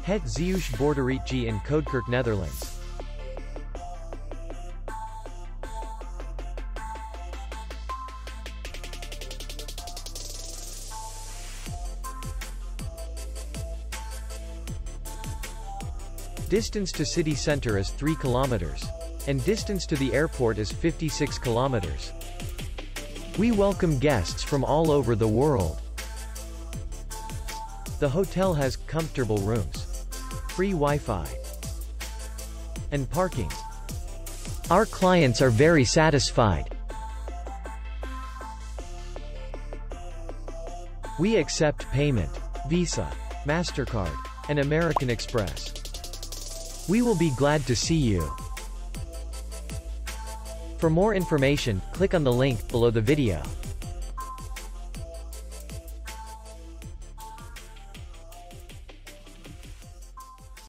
Het Zeeuwsch boerderietje in Koudekerke, Netherlands. Distance to city center is 3 kilometers. And distance to the airport is 56 kilometers. We welcome guests from all over the world. The hotel has comfortable rooms, free Wi-Fi, and parking. Our clients are very satisfied. We accept payment, Visa, MasterCard, and American Express. We will be glad to see you. For more information, click on the link below the video.